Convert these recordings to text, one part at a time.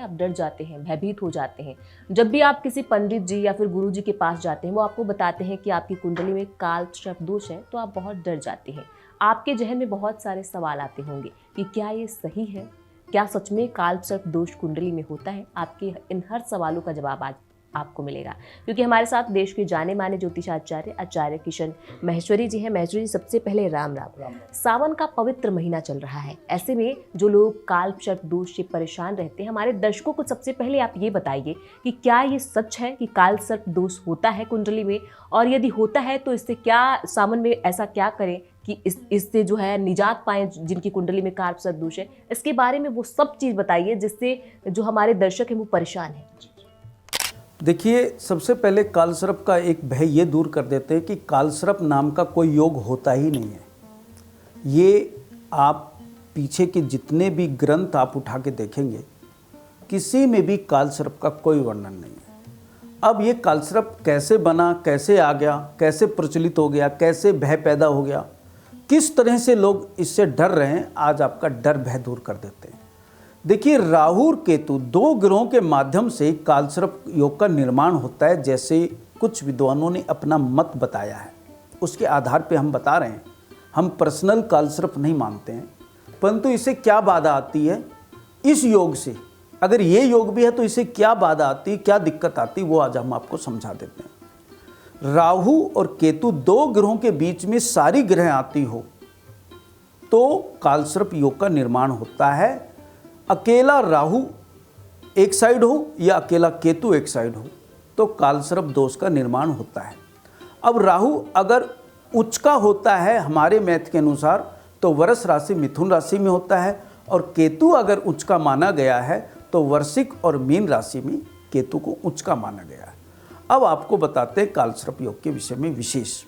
आप डर जाते हैं, भयभीत हो जाते हैं। जब भी आप किसी पंडित जी या फिर गुरु जी के पास जाते हैं, वो आपको बताते हैं कि आपकी कुंडली में काल सर्प दोष है, तो आप बहुत डर जाते हैं। आपके जहन में बहुत सारे सवाल आते होंगे कि क्या ये सही है? क्या सच में काल सर्प दोष कुंडली में होता है? आपके इन हर सवालों का जवाब आज आपको मिलेगा, क्योंकि हमारे साथ देश के जाने माने ज्योतिषाचार्य आचार्य किशन महेश्वरी जी हैं। महेश्वरी जी, सबसे पहले राम राम। सावन का पवित्र महीना चल रहा है, ऐसे में जो लोग काल सर्प दोष से परेशान रहते हैं, हमारे दर्शकों को सबसे पहले आप ये बताइए कि क्या ये सच है कि काल सर्प दोष होता है कुंडली में, और यदि होता है तो इससे क्या सावन में ऐसा क्या करें कि इससे जो है निजात पाएं, जिनकी कुंडली में काल सर्प दोष है। इसके बारे में वो सब चीज़ बताइए जिससे जो हमारे दर्शक हैं वो परेशान हैं। देखिए, सबसे पहले कालसर्प का एक भय ये दूर कर देते हैं कि कालसर्प नाम का कोई योग होता ही नहीं है। ये आप पीछे के जितने भी ग्रंथ आप उठा के देखेंगे, किसी में भी कालसर्प का कोई वर्णन नहीं है। अब ये कालसर्प कैसे बना, कैसे आ गया, कैसे प्रचलित हो गया, कैसे भय पैदा हो गया, किस तरह से लोग इससे डर रहे हैं, आज आपका डर भय दूर कर देते हैं। देखिए, राहु और केतु दो ग्रहों के माध्यम से कालसर्प योग का निर्माण होता है, जैसे कुछ विद्वानों ने अपना मत बताया है, उसके आधार पे हम बता रहे हैं। हम पर्सनल कालसर्प नहीं मानते हैं, परंतु इससे क्या बाधा आती है इस योग से, अगर ये योग भी है तो इससे क्या बाधा आती, क्या दिक्कत आती, वो आज हम आपको समझा देते हैं। राहु और केतु दो ग्रहों के बीच में सारी ग्रह आती हो तो कालसर्प योग का निर्माण होता है। अकेला राहु एक साइड हो या अकेला केतु एक साइड हो तो कालसर्प दोष का निर्माण होता है। अब राहु अगर उच्च का होता है हमारे मैथ के अनुसार तो वृष राशि मिथुन राशि में होता है, और केतु अगर उच्च का माना गया है तो वृश्चिक और मीन राशि में केतु को उच्च का माना गया है। अब आपको बताते हैं कालसर्प योग के विषय में विशेष।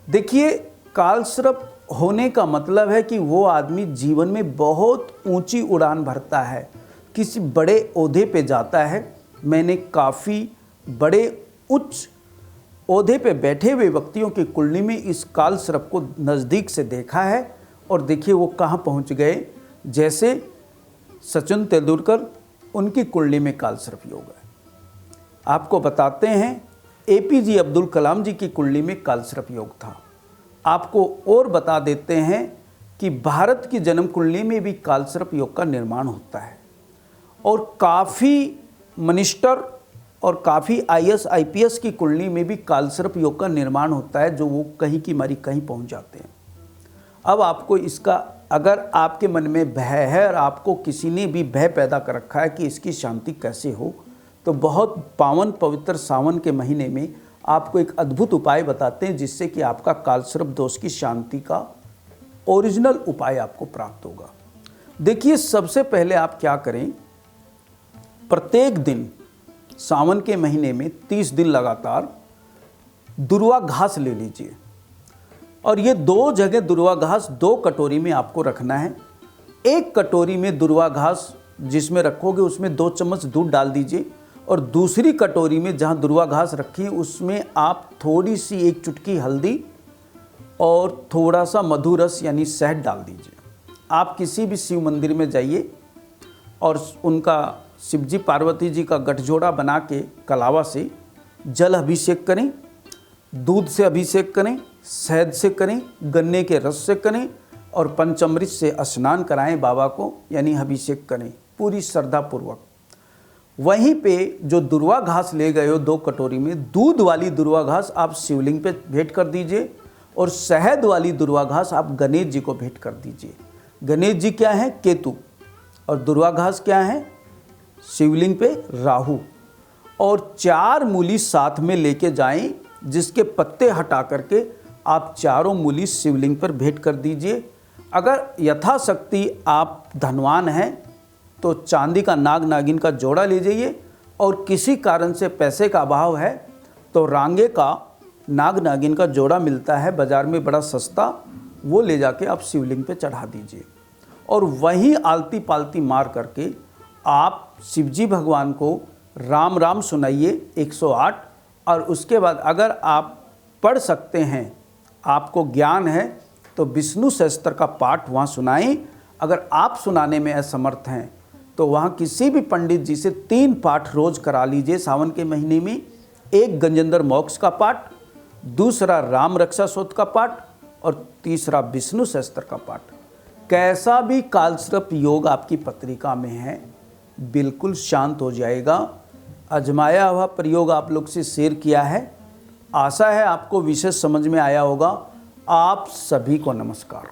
देखिए, कालसर्प होने का मतलब है कि वो आदमी जीवन में बहुत ऊंची उड़ान भरता है, किसी बड़े ओहदे पे जाता है। मैंने काफ़ी बड़े उच्च ओहदे पे बैठे हुए व्यक्तियों की कुंडली में इस कालसर्प को नज़दीक से देखा है, और देखिए वो कहाँ पहुँच गए। जैसे सचिन तेंदुलकर, उनकी कुंडली में कालसर्प योग है। आपको बताते हैं APJ अब्दुल कलाम जी की कुंडली में कालसर्प योग था। आपको और बता देते हैं कि भारत की जन्म कुंडली में भी कालसर्प योग का निर्माण होता है, और काफ़ी मिनिस्टर और काफ़ी IAS IPS की कुंडली में भी कालसर्प योग का निर्माण होता है, जो वो कहीं की मारी कहीं पहुंच जाते हैं। अब आपको इसका, अगर आपके मन में भय है और आपको किसी ने भी भय पैदा कर रखा है कि इसकी शांति कैसे हो, तो बहुत पावन पवित्र सावन के महीने में आपको एक अद्भुत उपाय बताते हैं, जिससे कि आपका कालसर्प दोष की शांति का ओरिजिनल उपाय आपको प्राप्त होगा। देखिए, सबसे पहले आप क्या करें, प्रत्येक दिन सावन के महीने में 30 दिन लगातार दुर्वा घास ले लीजिए, और ये दो जगह दुर्वा घास 2 कटोरी में आपको रखना है। एक कटोरी में दुर्वा घास जिसमें रखोगे उसमें 2 चम्मच दूध डाल दीजिए, और दूसरी कटोरी में जहाँ दुर्वा घास रखी है उसमें आप थोड़ी सी 1 चुटकी हल्दी और थोड़ा सा मधुरस यानी शहद डाल दीजिए। आप किसी भी शिव मंदिर में जाइए और उनका शिवजी पार्वती जी का गठजोड़ा बना के कलावा से जल अभिषेक करें, दूध से अभिषेक करें, शहद से करें, गन्ने के रस से करें, और पंचामृत से स्नान कराएं बाबा को, यानी अभिषेक करें पूरी श्रद्धापूर्वक। वहीं पे जो दुर्वा घास ले गए हो 2 कटोरी में, दूध वाली दुर्वा घास आप शिवलिंग पे भेंट कर दीजिए, और शहद वाली दुर्वा घास आप गणेश जी को भेंट कर दीजिए। गणेश जी क्या है? केतु, और दुर्वा घास क्या है? शिवलिंग पे राहु। और 4 मूली साथ में लेके जाएं, जिसके पत्ते हटा करके आप चारों मूली शिवलिंग पर भेंट कर दीजिए। अगर यथाशक्ति आप धनवान हैं तो चांदी का नाग नागिन का जोड़ा ले जाइए, और किसी कारण से पैसे का अभाव है तो रांगे का नाग नागिन का जोड़ा मिलता है बाज़ार में बड़ा सस्ता, वो ले जाके आप शिवलिंग पे चढ़ा दीजिए, और वहीं आलती पालती मार करके आप शिवजी भगवान को राम राम सुनाइए 108। और उसके बाद अगर आप पढ़ सकते हैं, आपको ज्ञान है, तो विष्णु सहस्त्र का पाठ वहाँ सुनाएं। अगर आप सुनाने में असमर्थ हैं तो वहाँ किसी भी पंडित जी से 3 पाठ रोज करा लीजिए सावन के महीने में। एक गजेंद्र मोक्ष का पाठ, दूसरा राम रक्षा स्तोत्र का पाठ और तीसरा विष्णु सहस्त्र का पाठ। कैसा भी कालसर्प योग आपकी पत्रिका में है बिल्कुल शांत हो जाएगा। आजमाया हुआ प्रयोग आप लोग से शेयर किया है। आशा है आपको विशेष समझ में आया होगा। आप सभी को नमस्कार।